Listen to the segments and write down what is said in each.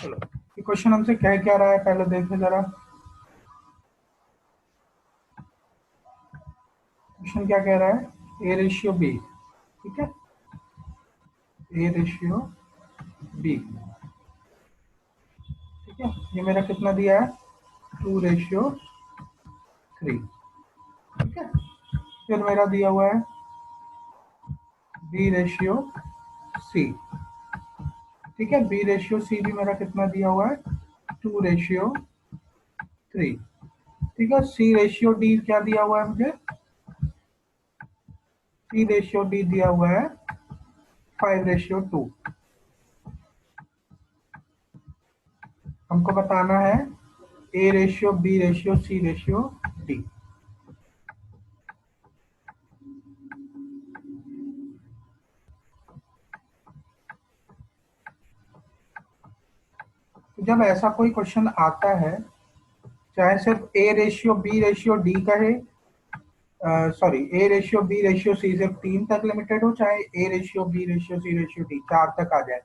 चलो ये क्वेश्चन हमसे कह क्या रहा है पहले देखें जरा। क्वेश्चन क्या कह रहा है, ए रेशियो बी, ठीक है, ए रेशियो बी, ठीक है। ये मेरा कितना दिया है, 2:3, ठीक है। फिर मेरा दिया हुआ है बी रेशियो सी, ठीक है। बी रेशियो सी भी मेरा कितना दिया हुआ है, 2:3, ठीक है। सी रेशियो डी क्या दिया हुआ है मुझे, सी रेशियो डी दिया हुआ है 5:2। हमको बताना है A ratio B ratio C ratio D. जब ऐसा कोई क्वेश्चन आता है, चाहे सिर्फ A ratio B ratio D का है, sorry A ratio B ratio C सिर्फ 3 तक लिमिटेड हो, चाहे A ratio B ratio C ratio D 4 तक आ जाए,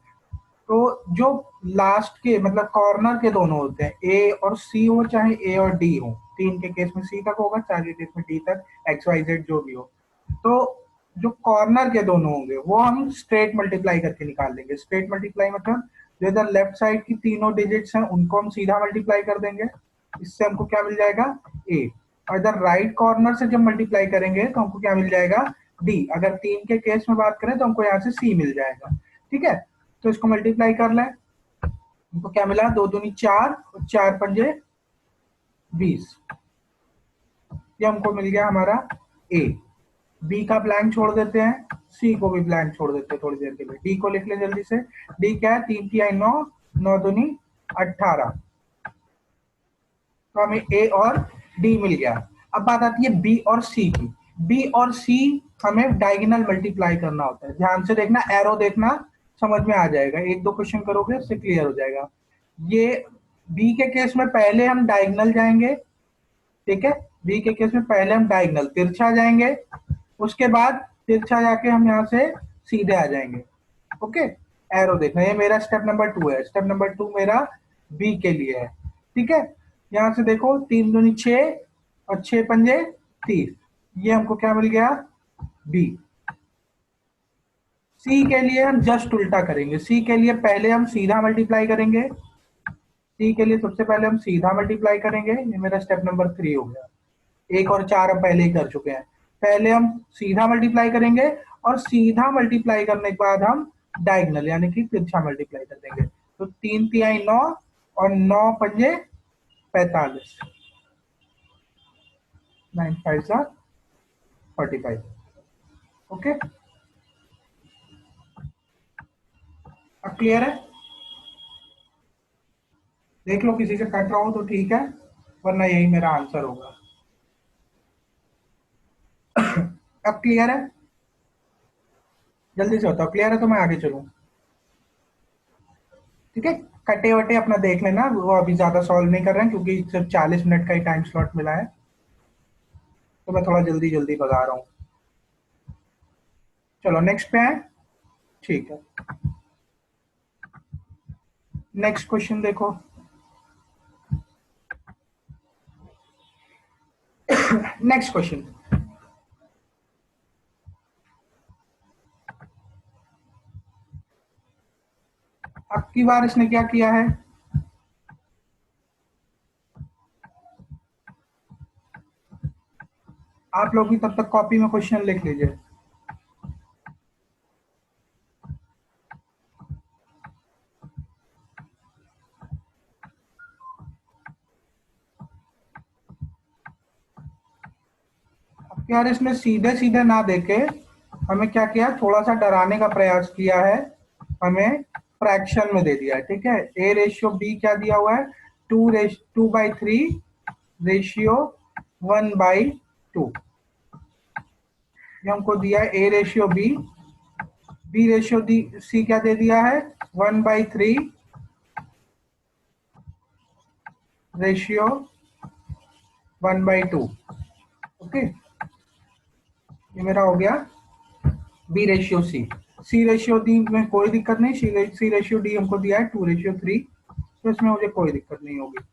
तो जो लास्ट के मतलब कॉर्नर के दोनों होते हैं, ए और सी हो चाहे ए और डी हो, 3 के केस में सी तक होगा, 4 के केस में डी तक, एक्स वाई जेड जो भी हो, तो जो कॉर्नर के दोनों होंगे वो हम स्ट्रेट मल्टीप्लाई करके निकाल देंगे। स्ट्रेट मल्टीप्लाई मतलब जो इधर लेफ्ट साइड की तीनों डिजिट्स हैं उनको हम सीधा मल्टीप्लाई कर देंगे, इससे हमको क्या मिल जाएगा, ए। और इधर राइट कॉर्नर से जब मल्टीप्लाई करेंगे तो हमको क्या मिल जाएगा, डी। अगर 3 के केस में बात करें तो हमको यहाँ से सी मिल जाएगा, ठीक है। तो इसको मल्टीप्लाई कर लें, हमको क्या मिला, 2 दूनी 4 और 4 पंजे 20, ये हमको मिल गया हमारा ए। बी का ब्लैंक छोड़ देते हैं, सी को भी ब्लैंक छोड़ देते हैं थोड़ी देर के लिए। डी को लिख ले जल्दी से, डी क्या है, 3 तिहाई 9, 9 दूनी 18, तो हमें ए और डी मिल गया। अब बात आती है बी और सी की। बी और सी हमें डायगोनल मल्टीप्लाई करना होता है, ध्यान से देखना, एरो देखना, समझ में आ जाएगा, 1-2 क्वेश्चन करोगे उससे क्लियर हो जाएगा। ये बी के केस में पहले हम डायगोनल जाएंगे, ठीक है। बी के केस में पहले हम डायगोनल तिरछा जाएंगे, उसके बाद तिरछा जाके हम यहाँ से सीधे आ जाएंगे, ओके। एरो देखना, ये मेरा स्टेप नंबर 2 है। स्टेप नंबर 2 मेरा बी के लिए है, ठीक है। यहाँ से देखो, 3 दूनी 6 और 6 पंजे 30, ये हमको क्या मिल गया, बी। सी के लिए हम जस्ट उल्टा करेंगे, सी के लिए पहले हम सीधा मल्टीप्लाई करेंगे, सी के लिए सबसे पहले हम सीधा मल्टीप्लाई करेंगे, ये मेरा स्टेप नंबर 3 हो गया। 1 और 4 हम पहले ही कर चुके हैं, पहले हम सीधा मल्टीप्लाई करेंगे और सीधा मल्टीप्लाई करने के बाद हम डायगोनल यानी कि तिरछा मल्टीप्लाई कर देंगे। तो 3 तिहाई 9 और 9 पंजे 45, 9 5 45, ओके। अब क्लियर है, देख लो किसी से कट रहा हो तो ठीक है, वरना यही मेरा आंसर होगा। अब क्लियर है, जल्दी से बताओ क्लियर है तो मैं आगे चलूं, ठीक है। कटे वटे अपना देख लेना, वो अभी ज्यादा सॉल्व नहीं कर रहे हैं क्योंकि सिर्फ 40 मिनट का ही टाइम स्लॉट मिला है, तो मैं थोड़ा जल्दी जल्दी बता रहा हूँ। चलो नेक्स्ट पे है, ठीक है। नेक्स्ट क्वेश्चन देखो, नेक्स्ट क्वेश्चन, अब की बार इसने क्या किया है, आप लोग भी तब तक कॉपी में क्वेश्चन लिख लीजिए। अब यार इसने सीधे सीधे ना देके हमें क्या किया, थोड़ा सा डराने का प्रयास किया है, हमें फ्रैक्शन में दे दिया है, ठीक है। ए रेशियो बी क्या दिया हुआ है, 2/3 रेशियो 1/2, ये हमको दिया है A ratio B. B ratio D C क्या दे दिया है, 1/3 रेशियो 1/2, ओके। ये मेरा हो गया बी रेशियो सी। सी रेशियो डी में कोई दिक्कत नहीं, सी रेशियो डी हमको दिया है 2:3, तो इसमें मुझे कोई दिक्कत नहीं होगी।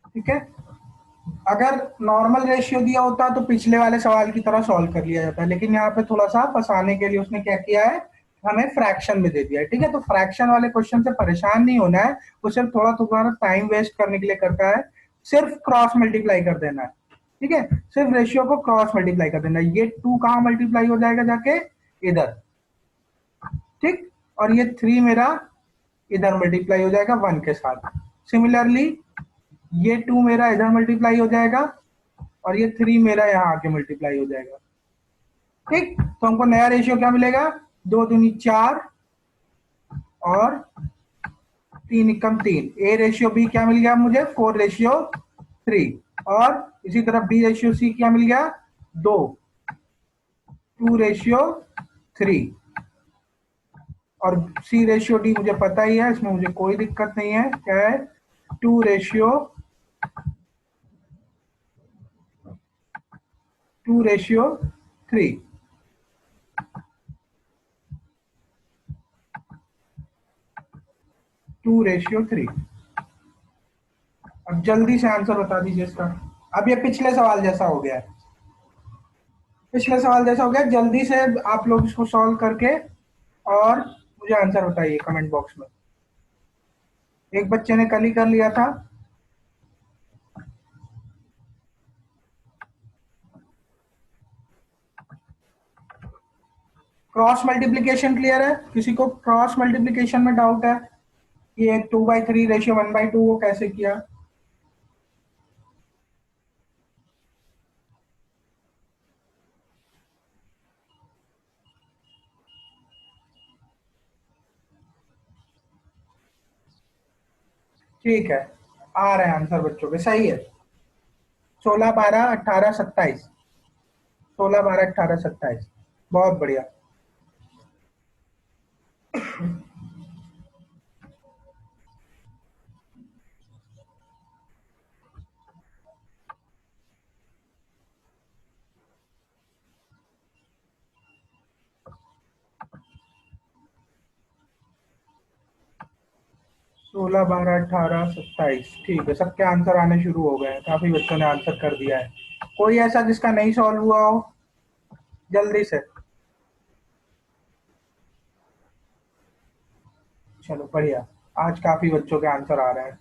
ठीक है, अगर नॉर्मल रेशियो दिया होता तो पिछले वाले सवाल की तरह सॉल्व कर लिया जाता है, लेकिन यहाँ पे थोड़ा सा फंसाने के लिए उसने क्या किया है, हमें फ्रैक्शन में दे दिया है। ठीक है, तो फ्रैक्शन वाले क्वेश्चन से परेशान नहीं होना है, वो सिर्फ थोड़ा थोड़ा टाइम वेस्ट करने के लिए करता है। सिर्फ क्रॉस मल्टीप्लाई कर देना है। ठीक है, सिर्फ रेशियो को क्रॉस मल्टीप्लाई कर देना है। ये 2 कहाँ मल्टीप्लाई हो जाएगा जाके, इधर। ठीक, और ये 3 मेरा इधर मल्टीप्लाई हो जाएगा 1 के साथ। सिमिलरली ये 2 मेरा इधर मल्टीप्लाई हो जाएगा और ये 3 मेरा यहाँ आके मल्टीप्लाई हो जाएगा। ठीक, तो हमको नया रेशियो क्या मिलेगा, 2 दूनी 4 और 3 एकम 3। ए रेशियो बी क्या मिल गया मुझे, 4:3। और इसी तरह बी रेशियो सी क्या मिल गया, 2, 2:3। और सी रेशियो डी मुझे पता ही है, इसमें मुझे कोई दिक्कत नहीं है, क्या है, 2:3। 2:3। अब जल्दी से आंसर बता दीजिए इसका। अब ये पिछले सवाल जैसा हो गया है, पिछले सवाल जैसा हो गया। जल्दी से आप लोग इसको सॉल्व करके और मुझे आंसर बताइए कमेंट बॉक्स में। एक बच्चे ने कल ही कर लिया था। क्रॉस मल्टीप्लीकेशन क्लियर है, किसी को क्रॉस मल्टीप्लीकेशन में डाउट है कि एक 2/3 रेशियो 1/2 वो कैसे किया। ठीक है, आ रहे हैं आंसर बच्चों के, सही है। 16, 12, 18, 27। 16, 12, 18, 27, बहुत बढ़िया। सोलह, 12, 18, 27, ठीक है, सबके आंसर आने शुरू हो गए हैं, काफी बच्चों ने आंसर कर दिया है। कोई ऐसा जिसका नहीं सॉल्व हुआ हो, जल्दी से। चलो बढ़िया, आज काफी बच्चों के आंसर आ रहे हैं।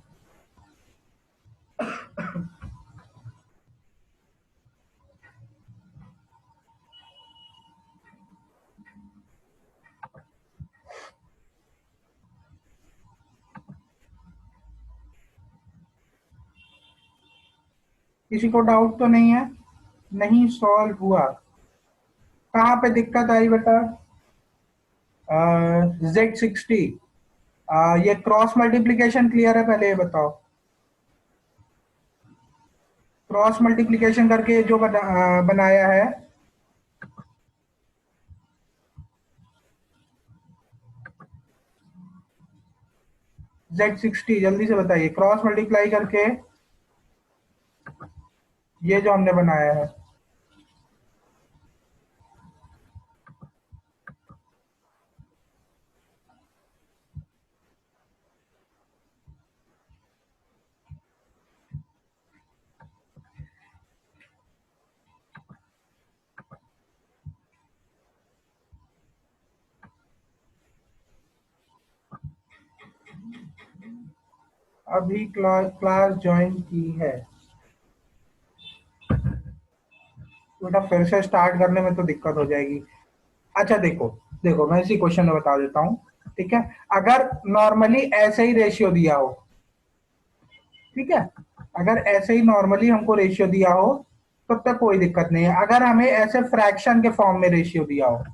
किसी को डाउट तो नहीं है, नहीं सॉल्व हुआ, कहाँ पे दिक्कत आई बेटा, Z60। ये क्रॉस मल्टीप्लीकेशन क्लियर है, पहले ये बताओ। क्रॉस मल्टीप्लीकेशन करके जो बनाया है, Z60, जल्दी से बताइए, क्रॉस मल्टीप्लाई करके ये जो हमने बनाया है। अभी क्लास ज्वाइन की है बेटा, फिर से स्टार्ट करने में तो दिक्कत हो जाएगी। अच्छा देखो, देखो मैं इसी क्वेश्चन में बता देता हूँ। ठीक है, अगर नॉर्मली ऐसे ही रेशियो दिया हो, ठीक है, अगर ऐसे ही नॉर्मली हमको रेशियो दिया हो तब तक कोई दिक्कत नहीं है। अगर हमें ऐसे फ्रैक्शन के फॉर्म में रेशियो दिया हो,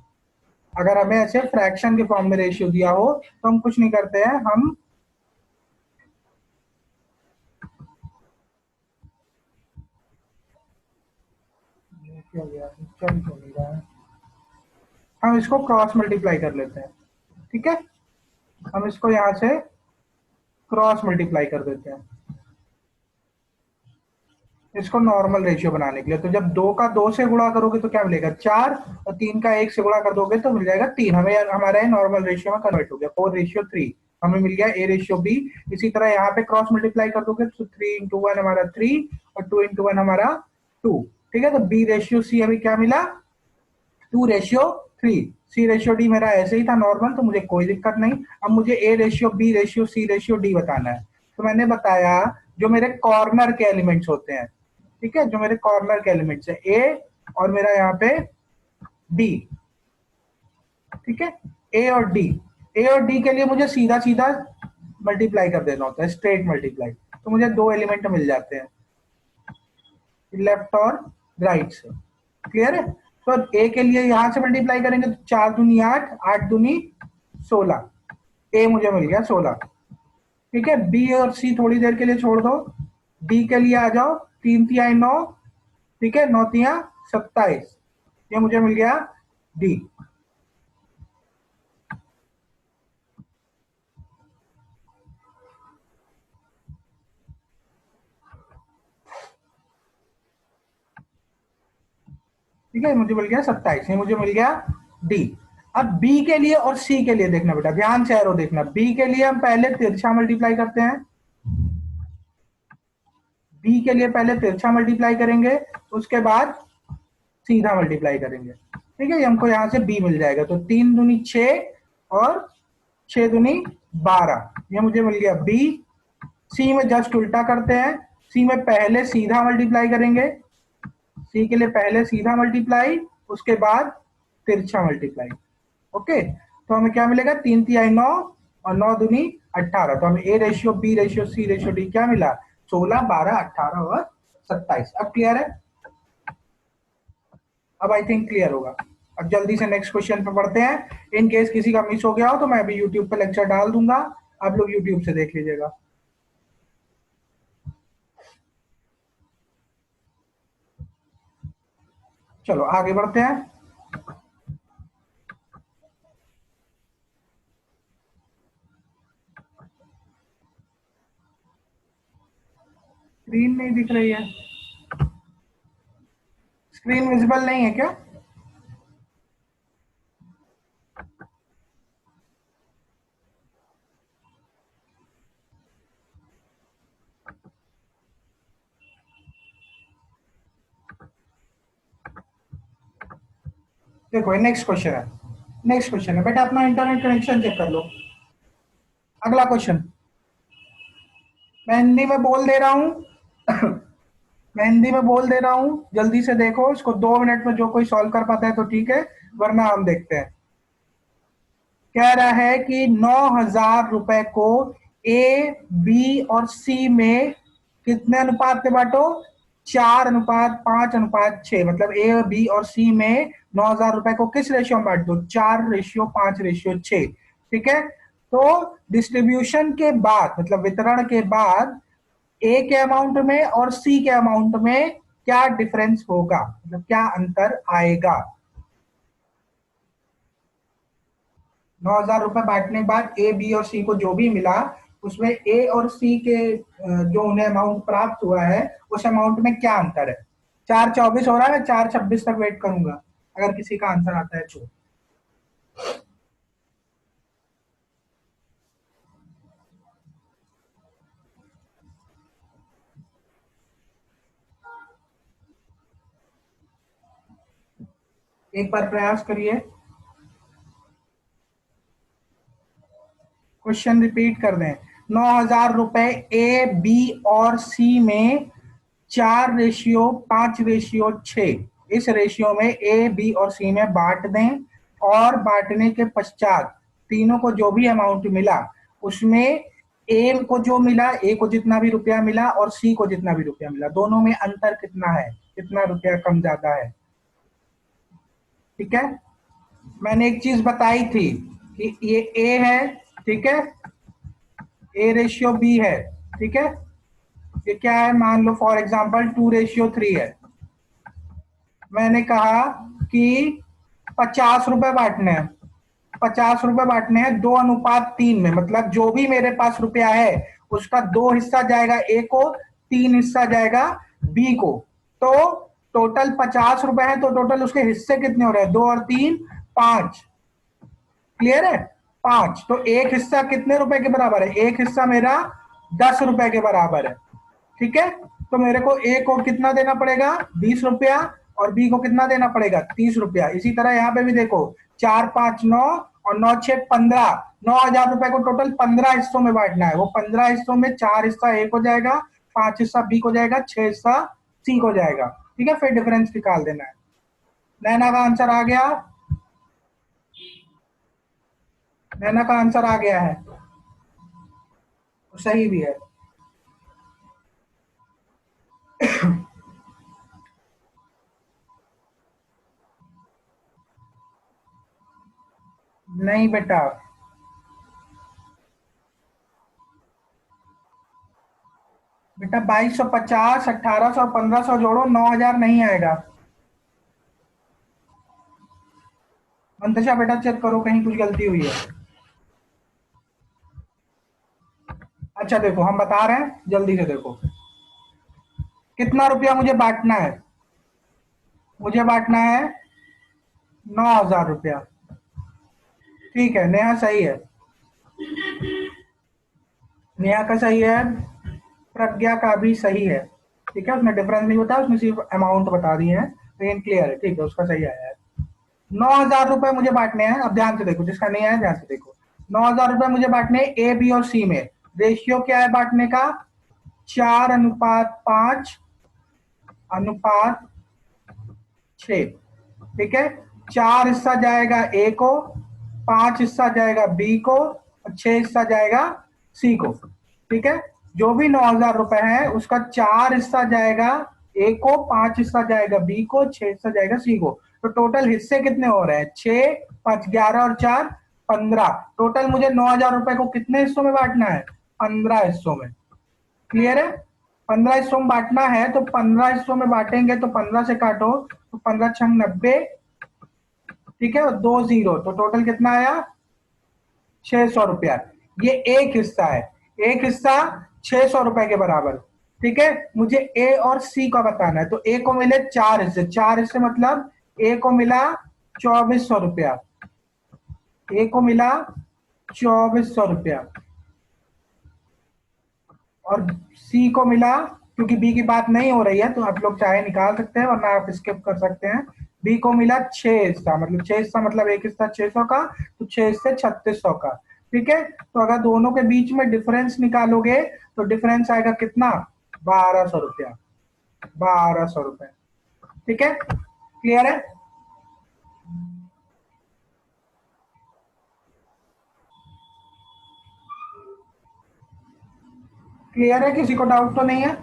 अगर हमें ऐसे फ्रैक्शन के फॉर्म में रेशियो दिया हो तो हम कुछ नहीं करते हैं, हम क्या गया, चल क्यों नहीं रहा है, हम इसको क्रॉस मल्टीप्लाई कर लेते हैं। ठीक है, हम इसको यहां से क्रॉस मल्टीप्लाई कर देते हैं। इसको नॉर्मल रेशियो बनाने के लिए, तो जब 2 का 2 से गुणा करोगे तो क्या मिलेगा 4, और 3 का 1 से गुणा कर दोगे तो मिल जाएगा 3। हमें हमारा नॉर्मल रेशियो में कन्वर्ट हो गया 4:3, हमें मिल गया A:B। इसी तरह यहाँ पे क्रॉस मल्टीप्लाई कर दोगे तो 3 × 1 हमारा 3 और 2 × 1 हमारा 2। ठीक है, तो B:C अभी क्या मिला 2:3। C:D मेरा ऐसे ही था नॉर्मल, तो मुझे कोई दिक्कत नहीं। अब मुझे A:B:C:D बताना है। तो मैंने बताया जो मेरे कॉर्नर के एलिमेंट्स होते हैं, ठीक है, जो मेरे कॉर्नर के एलिमेंट्स है A और मेरा यहाँ पे D, ठीक है, A और D के लिए मुझे सीधा सीधा मल्टीप्लाई कर देना होता है, स्ट्रेट मल्टीप्लाई, तो मुझे 2 एलिमेंट मिल जाते हैं लेफ्ट और राइट से। क्लियर है? तो A के लिए यहां से मल्टीप्लाई करेंगे तो 4 दूनी 8, 8 दूनी 16, A मुझे मिल गया 16। ठीक है, B और C थोड़ी देर के लिए छोड़ दो, D के लिए आ जाओ, 3 तिहाई 9, ठीक है, 9 तिहाई 27, ये मुझे मिल गया D। ठीक है, मुझे मिल गया 27, ये मुझे मिल गया D। अब B के लिए और C के लिए देखना बेटा, ध्यान से एरो देखना। B के लिए हम पहले तिरछा मल्टीप्लाई करते हैं, B के लिए पहले तिरछा मल्टीप्लाई करेंगे, उसके बाद सीधा मल्टीप्लाई करेंगे। ठीक है, हमको यहाँ से B मिल जाएगा, तो 3 दूनी 6 और 6 दूनी 12, ये मुझे मिल गया B। C में जस्ट उल्टा करते हैं, C में पहले सीधा मल्टीप्लाई करेंगे, C के लिए पहले सीधा मल्टीप्लाई, उसके बाद तिरछा मल्टीप्लाई। ओके, तो हमें क्या मिलेगा 3 तिहाई 9 और 9 दूनी 18, तो हमें A:B:C:D क्या मिला 16, 12, 18 और 27। अब क्लियर है? अब आई थिंक क्लियर होगा। अब जल्दी से नेक्स्ट क्वेश्चन पे पढ़ते हैं। इन केस किसी का मिस हो गया हो तो मैं अभी यूट्यूब पे लेक्चर डाल दूंगा, आप लोग यूट्यूब से देख लीजिएगा। चलो आगे बढ़ते हैं। स्क्रीन नहीं दिख रही है, स्क्रीन विजिबल नहीं है क्या? देखो नेक्स्ट क्वेश्चन है, नेक्स्ट क्वेश्चन है बेटा, अपना इंटरनेट कनेक्शन चेक कर लो। अगला क्वेश्चन मैं हिंदी में बोल दे रहा हूं मैं हिंदी में बोल दे रहा हूं, जल्दी से देखो इसको। 2 मिनट में जो कोई सॉल्व कर पाता है तो ठीक है, वरना हम देखते हैं। कह रहा है कि 9,000 रुपए को A, B और C में कितने अनुपात में बांटो? 4:5:6, मतलब A, B और C में 9,000 रुपए को किस रेशियो में बांट दो? 4:5:6। ठीक है, तो डिस्ट्रीब्यूशन के बाद, मतलब वितरण के बाद A के अमाउंट में और C के अमाउंट में क्या डिफरेंस होगा, मतलब क्या अंतर आएगा? 9,000 रुपए बांटने के बाद A, B और C को जो भी मिला, उसमें A और C के जो उन्हें अमाउंट प्राप्त हुआ है, उस अमाउंट में क्या अंतर है? 4:24 हो रहा है, 4:26 तक वेट करूंगा अगर किसी का आंसर आता है तो। एक बार प्रयास करिए, क्वेश्चन रिपीट कर दें। 9,000 रुपए A, B और C में 4:5:6, इस रेशियो में A, B और C में बांट दें, और बांटने के पश्चात तीनों को जो भी अमाउंट मिला, उसमें A को जो मिला, A को जितना भी रुपया मिला और C को जितना भी रुपया मिला, दोनों में अंतर कितना है, कितना रुपया कम ज्यादा है। ठीक है, मैंने एक चीज बताई थी कि ये A है, ठीक है, A:B है, ठीक है, ये क्या है, मान लो फॉर एग्जांपल 2:3 है। मैंने कहा कि 50 रुपए बांटने हैं, 50 रुपए बांटने हैं 2:3 में, मतलब जो भी मेरे पास रुपया है उसका 2 हिस्सा जाएगा A को, 3 हिस्सा जाएगा बी को। तो टोटल 50 रुपए है, तो टोटल उसके हिस्से कितने हो रहे हैं? 2 और 3 5। क्लियर है? 5। तो एक हिस्सा कितने रुपए के बराबर है? एक हिस्सा मेरा 10 रुपए के बराबर है। ठीक है, तो मेरे को ए को कितना देना पड़ेगा? 20 रुपया। और बी को कितना देना पड़ेगा? 30 रुपया। इसी तरह यहाँ पे भी देखो, 4 5 9 और 9 6 15। 9,000 रुपए को टोटल 15 हिस्सों में बांटना है। वो 15 हिस्सों में 4 हिस्सा ए को जाएगा, 5 हिस्सा बी को जाएगा, 6 हिस्सा सी को जाएगा। ठीक है, फिर डिफरेंस निकाल देना है। नैना का आंसर आ गया? नैना का आंसर आ गया है? तो सही भी है। नहीं बेटा, बेटा 2250, 1800, 1500 जोड़ो, 9,000 नहीं आएगा। मंतशा बेटा चेक करो कहीं कुछ गलती हुई है। अच्छा देखो, हम बता रहे हैं, जल्दी से देखो। कितना रुपया मुझे बांटना है? मुझे बांटना है 9,000 रुपया। ठीक है, नेहा सही है। नेहा का सही है, प्रज्ञा का भी सही है। ठीक है, उसने डिफरेंस नहीं बताया, उसने सिर्फ अमाउंट बता दी है, लेकिन क्लियर है। ठीक है, उसका सही आया है। 9,000 रुपए मुझे बांटने हैं। अब ध्यान से देखो, जिसका नहीं आया ध्यान से देखो। 9,000 रुपए मुझे बांटने ए बी और सी में। रेशियो क्या है बांटने का? 4:5:6। ठीक है, 4 हिस्सा जाएगा ए को, 5 हिस्सा जाएगा बी को, और 6 हिस्सा जाएगा सी को। ठीक है, जो भी 9,000 रुपए है उसका 4 हिस्सा जाएगा ए को, 5 हिस्सा जाएगा बी को, 6 हिस्सा जाएगा सी को। तो टोटल हिस्से कितने हो रहे हैं? 6 5 11 और 4 15। टोटल मुझे 9,000 रुपए को कितने हिस्सों में बांटना है? 15 हिस्सों में। क्लियर है? 15 हिस्सों में बांटना है, तो 15 हिस्सों में बांटेंगे तो 15 से काटो, तो 15 छंग 90। ठीक है, और 2 जीरो, तो टोटल कितना आया? 600 रुपया। ये एक हिस्सा है, एक हिस्सा 600 रुपए के बराबर। ठीक है, मुझे ए और सी का बताना है। तो ए को मिले 4 हिस्से, 4 हिस्से मतलब ए को मिला 2,400 रुपया। ए को मिला 2,400 रुपया, और सी को मिला, क्योंकि बी की बात नहीं हो रही है तो आप लोग चाहे निकाल सकते हैं, वरना आप स्किप कर सकते हैं। बी को मिला 6 हिस्सा, मतलब 6 हिस्सा मतलब एक हिस्सा 600 का, तो 6 हिस्से 3,600 का। ठीक है, तो अगर दोनों के बीच में डिफरेंस निकालोगे तो डिफरेंस आएगा कितना? 1,200 रुपया। 1,200 रुपए। ठीक है, क्लियर है? क्लियर है? किसी को डाउट तो नहीं है?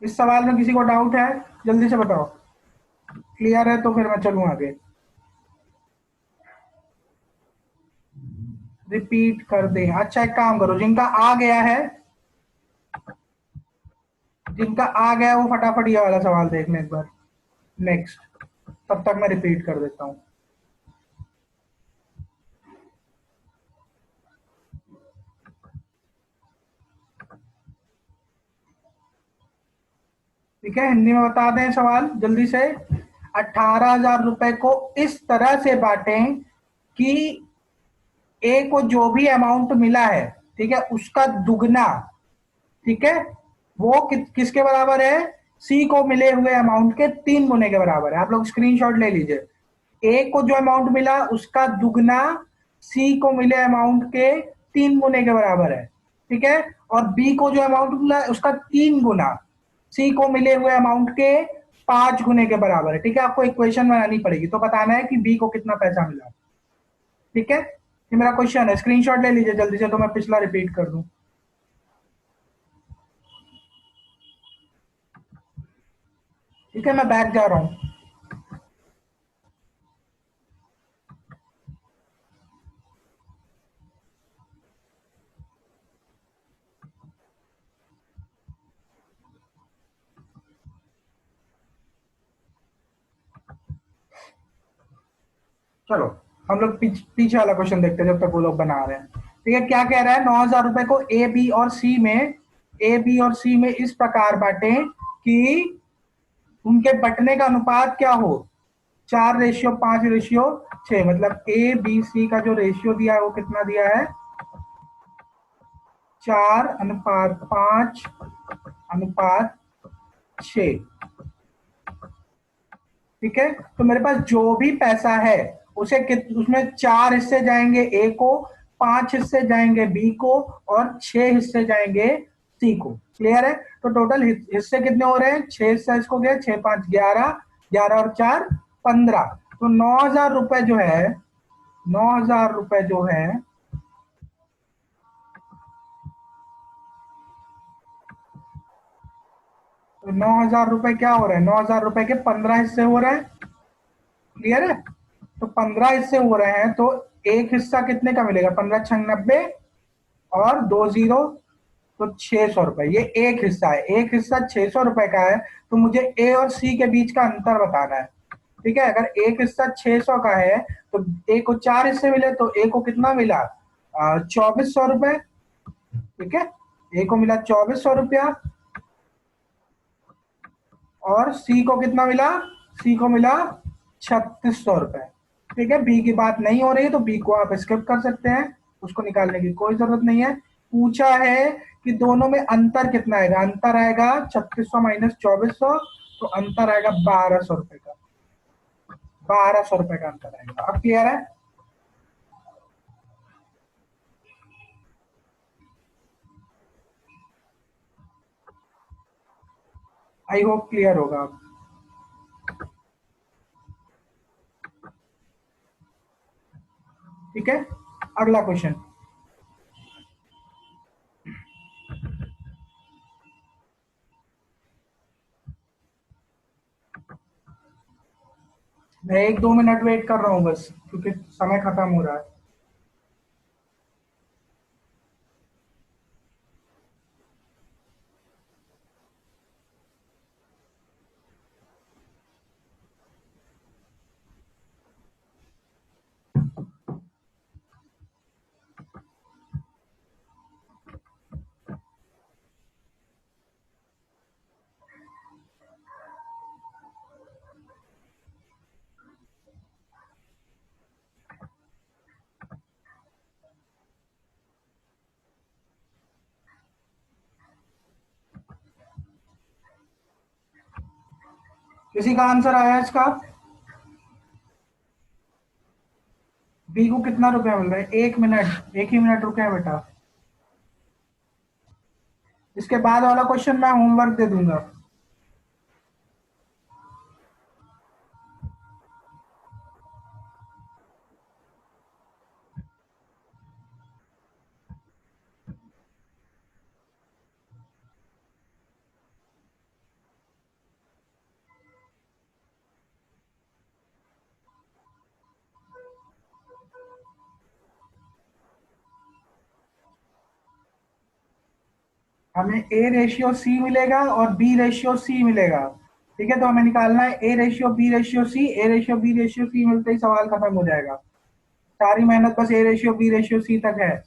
इस सवाल में किसी को डाउट है? जल्दी से बताओ। क्लियर है तो फिर मैं चलूं आगे। रिपीट कर दे। अच्छा, एक काम करो, जिनका आ गया है, जिनका आ गया है वो फटाफट ये वाला सवाल देखने एक बार। नेक्स्ट, तब तक मैं रिपीट कर देता हूँ। ठीक है, हिंदी में बता दें सवाल जल्दी से। 18,000 रुपए को इस तरह से बांटें कि ए को जो भी अमाउंट मिला है, ठीक है, उसका दुगना, ठीक है, वो किसके बराबर है? सी को मिले हुए अमाउंट के 3 गुने के बराबर है। आप लोग स्क्रीनशॉट ले लीजिए। ए को जो अमाउंट मिला उसका दुगना सी को मिले अमाउंट के 3 गुने के बराबर है। ठीक है, और बी को जो अमाउंट मिला उसका 3 गुना सी को मिले हुए अमाउंट के 5 गुने के बराबर है। ठीक है, आपको इक्वेशन बनानी पड़ेगी, तो बताना है कि बी को कितना पैसा मिला। ठीक है, ये मेरा क्वेश्चन है, स्क्रीनशॉट ले लीजिए जल्दी से, तो मैं पिछला रिपीट कर दूं। ठीक है, मैं बैक जा रहा हूं। चलो हम लोग पीछे वाला क्वेश्चन देखते हैं जब तक वो लोग बना रहे हैं। ठीक है, क्या कह रहा है, 9,000 रुपए को ए बी और सी में इस प्रकार बांटे कि उनके बंटने का अनुपात क्या हो, 4:5:6। मतलब ए बी सी का जो रेशियो दिया है वो कितना दिया है, 4:5:6। ठीक है, तो मेरे पास जो भी पैसा है उसे उसमें 4 हिस्से जाएंगे ए को, 5 हिस्से जाएंगे बी को, और 6 हिस्से जाएंगे सी को। क्लियर है? तो टोटल हिस्से कितने हो रहे हैं, 6 हिस्सा इसको गया, 6×5 = 11, 11 और 4 = 15। तो 9,000 रुपए जो है, 9,000 रुपए जो है, तो 9,000 रुपए क्या हो रहे हैं, 9,000 रुपए के 15 हिस्से हो रहे हैं। क्लियर है? तो 15 हिस्से हो रहे हैं, तो एक हिस्सा कितने का मिलेगा, 15×6 = 90, और 2 0, तो 600 रुपए। ये एक हिस्सा है, एक हिस्सा 600 रुपए का है। तो मुझे ए और सी के बीच का अंतर बताना है। ठीक है, अगर एक हिस्सा 600 का है तो ए को 4 हिस्से मिले, तो ए को कितना मिला, 2,400 रुपए। ठीक है, ए को मिला 2,400 रुपया, और सी को कितना मिला, सी को मिला 3,600 रुपए। ठीक है, बी की बात नहीं हो रही है तो बी को आप स्किप कर सकते हैं, उसको निकालने की कोई जरूरत नहीं है। पूछा है कि दोनों में अंतर कितना आएगा, अंतर आएगा 3,600 - 2,400, तो अंतर आएगा 1,200 रुपए का, 1,200 रुपए का अंतर आएगा। अब क्लियर है? आई होप क्लियर होगा अब। ठीक है, अगला क्वेश्चन। मैं 1-2 मिनट वेट कर रहा हूँ बस, क्योंकि समय खत्म हो रहा है। किसी का आंसर आया इसका? बी को कितना रुपया मिल रहा है, 1 मिनट, 1 ही मिनट रुके हैं बेटा। इसके बाद वाला क्वेश्चन मैं होमवर्क दे दूंगा। हमें A/C मिलेगा और B/C मिलेगा। ठीक है, तो हमें निकालना है A/B/C, A/B/C मिलते ही सवाल खत्म हो जाएगा। सारी मेहनत बस A/B/C तक है।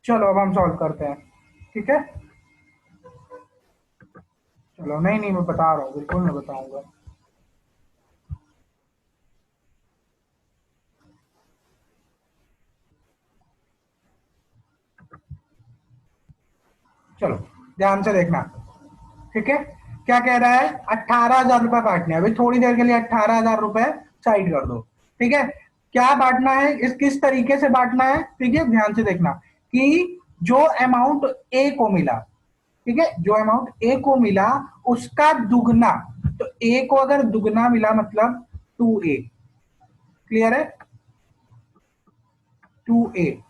चलो अब हम सॉल्व करते हैं। ठीक है, चलो, नहीं नहीं मैं बता रहा हूँ, बिल्कुल मैं बताऊंगा। चलो ध्यान से देखना। ठीक है, क्या कह रहा है, 18,000 रुपए बांटने हैं। अभी थोड़ी देर के लिए 18,000 रुपए साइड कर दो। ठीक है, क्या बांटना है, इस किस तरीके से बांटना है, ठीक है, ध्यान से देखना कि जो अमाउंट ए को मिला, ठीक है, जो अमाउंट ए को मिला उसका दुगना। तो ए को अगर दुगना मिला मतलब 2A। क्लियर है? 2A।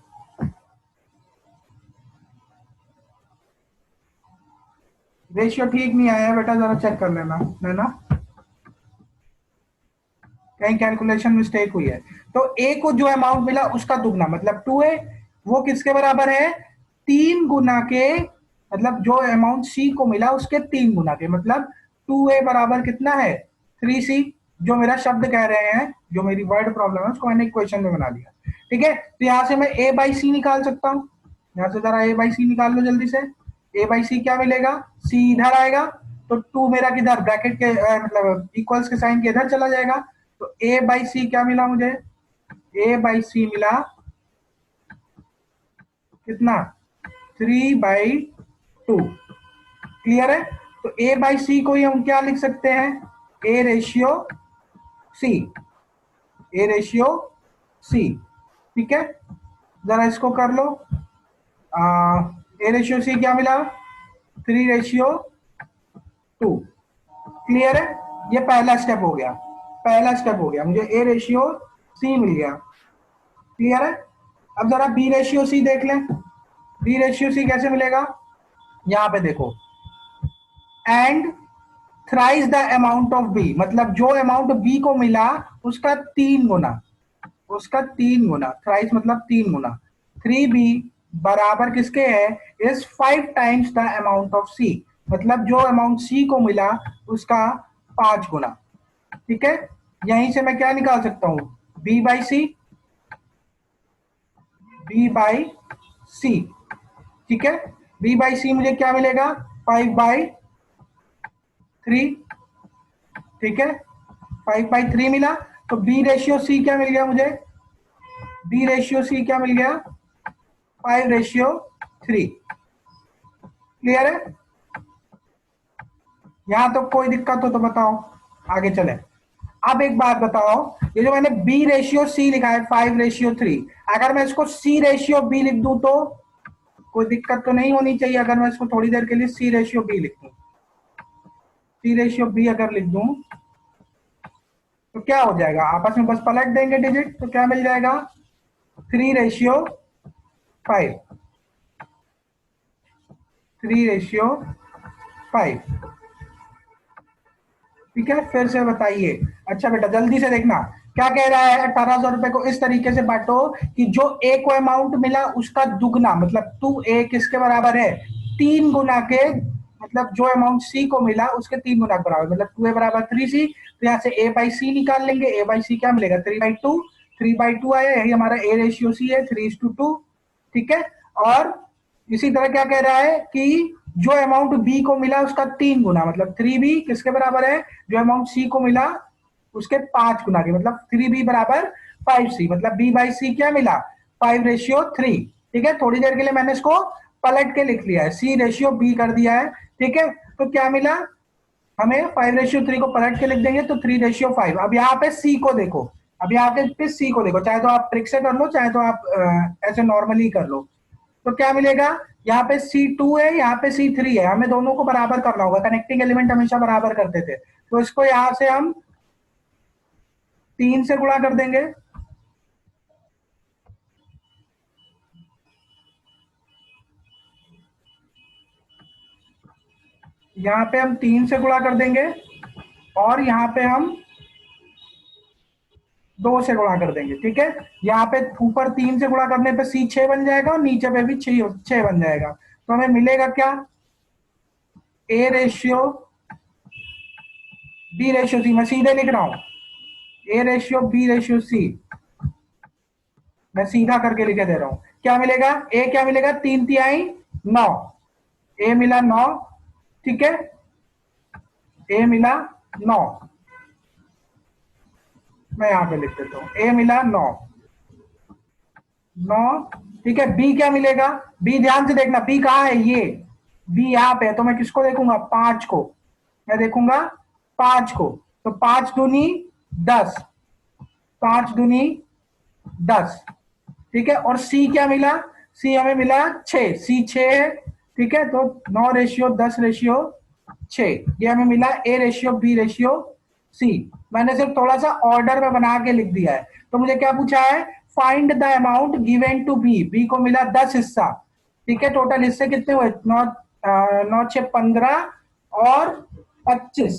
रेशियो ठीक नहीं आया बेटा, जरा चेक कर लेना है ना, कहीं कैलकुलेशन मिस्टेक हुई है। तो ए को जो अमाउंट मिला उसका दुगना मतलब 2A, वो किसके बराबर है, 3 गुना के, मतलब जो अमाउंट सी को मिला उसके 3 गुना के, मतलब 2A बराबर कितना है, 3C। जो मेरा शब्द कह रहे हैं, जो मेरी वर्ड प्रॉब्लम है उसको मैंने इक्वेशन में बना लिया। ठीक है, तो यहां से मैं A बाई सी निकाल सकता हूं, यहां से जरा A बाई सी निकाल लो जल्दी से। A बाई सी क्या मिलेगा, C इधर आएगा, तो 2 मेरा किधर ब्रैकेट के मतलब इक्वल्स के साइन के इधर चला जाएगा, तो A बाई सी क्या मिला मुझे, A बाई सी मिला कितना, 3/2। क्लियर है, तो A बाई सी को ही हम क्या लिख सकते हैं, A ratio C, A ratio C. ठीक है, जरा इसको कर लो, A रेशियो सी क्या मिला, 3/2। क्लियर है, ये पहला स्टेप हो गया, पहला स्टेप हो गया, मुझे A रेशियो सी मिल गया। क्लियर है, अब जरा B रेशियो सी देख लें, B रेशियो सी कैसे मिलेगा, यहां पे देखो, and thrice the amount of B, मतलब जो अमाउंट बी को मिला उसका 3 गुना, उसका 3 गुना, थ्राइस मतलब 3 गुना, 3B बराबर किसके है, is 5 times the amount of c, मतलब जो अमाउंट सी को मिला उसका 5 गुना। ठीक है, यहीं से मैं क्या निकाल सकता हूं, B by c, B by c. ठीक है, B बाई सी मुझे क्या मिलेगा, 5/3। ठीक है, 5/3 मिला, तो B रेशियो सी क्या मिल गया मुझे, B रेशियो सी क्या मिल गया, 5/3। क्लियर है, यहां तो कोई दिक्कत हो तो बताओ, आगे चले। अब एक बात बताओ, ये जो मैंने B रेशियो सी लिखा है 5/3, अगर मैं इसको C रेशियो B लिख दूं तो कोई दिक्कत तो नहीं होनी चाहिए, अगर मैं इसको थोड़ी देर के लिए C रेशियो B लिख दूं, C रेशियो B अगर लिख दूं तो क्या हो जाएगा, आपस में बस पलट देंगे डिजिट, तो क्या मिल जाएगा, 3/5, 3/5। ठीक है, फिर से बताइए, अच्छा बेटा जल्दी से देखना, क्या कह रहा है, 1800 रुपए को इस तरीके से बांटो कि जो ए को अमाउंट मिला उसका दुगना, मतलब 2A किसके बराबर है, 3 गुना के, मतलब जो अमाउंट सी को मिला उसके 3 गुना के बराबर, मतलब 2A बराबर 3C। तो यहाँ से A बाई सी निकाल लेंगे, A बाई सी क्या मिलेगा, 3/2, 3/2 आया, यही हमारा A रेशियो सी है, 3:2। ठीक है, और इसी तरह क्या कह रहा है कि जो अमाउंट बी को मिला उसका 3 गुना, मतलब 3B किसके बराबर है, जो अमाउंट सी को मिला उसके 5 गुना के, मतलब 3B बराबर 5C, मतलब B बाई सी क्या मिला, 5/3। ठीक है, थोड़ी देर के लिए मैंने इसको पलट के लिख लिया है, C रेशियो B कर दिया है। ठीक है, तो क्या मिला हमें, 5/3 को पलट के लिख देंगे तो 3/5। अब यहाँ पे C को देखो, अब यहाँ पे C को देखो, चाहे तो आप ट्रिक से कर लो, चाहे तो आप ऐसे नॉर्मली कर लो, तो क्या मिलेगा, यहाँ पे C2 है, यहाँ पे C3 है, हमें दोनों को बराबर करना होगा, कनेक्टिंग एलिमेंट हमेशा बराबर करते थे, तो इसको यहां से हम 3 से गुणा कर देंगे, यहाँ पे हम 3 से गुणा कर देंगे, और यहाँ पे हम 2 से गुणा कर देंगे। ठीक है, यहाँ पे ऊपर 3 से गुणा करने पे C6 बन जाएगा और नीचे पे भी 6 बन जाएगा, तो हमें मिलेगा क्या, A ratio B ratio C, मैं सीधे लिख रहा हूं, A ratio B ratio C, मैं सीधा करके लिखे दे रहा हूं, क्या मिलेगा, ए क्या मिलेगा, 3×3 9, ए मिला 9। ठीक है, ए मिला 9, मैं यहां पे लिख देता हूं, ए मिला 9, 9। ठीक है, बी क्या मिलेगा, बी ध्यान से देखना, बी कहाँ है, ये बी यहाँ पे है, तो मैं किसको देखूंगा, 5 को, मैं देखूंगा 5 को, तो 5×2 = 10, 5×2 = 10। ठीक है, और सी क्या मिला, सी हमें मिला 6, सी 6 है। ठीक है, तो 9/10/6, ये हमें मिला A ratio B ratio C. मैंने सिर्फ थोड़ा सा ऑर्डर में बना के लिख दिया है, तो मुझे क्या पूछा है, find the amount given to B, B को मिला 10 हिस्सा। ठीक है, टोटल हिस्से कितने हुए, 9 9 6 15, और 25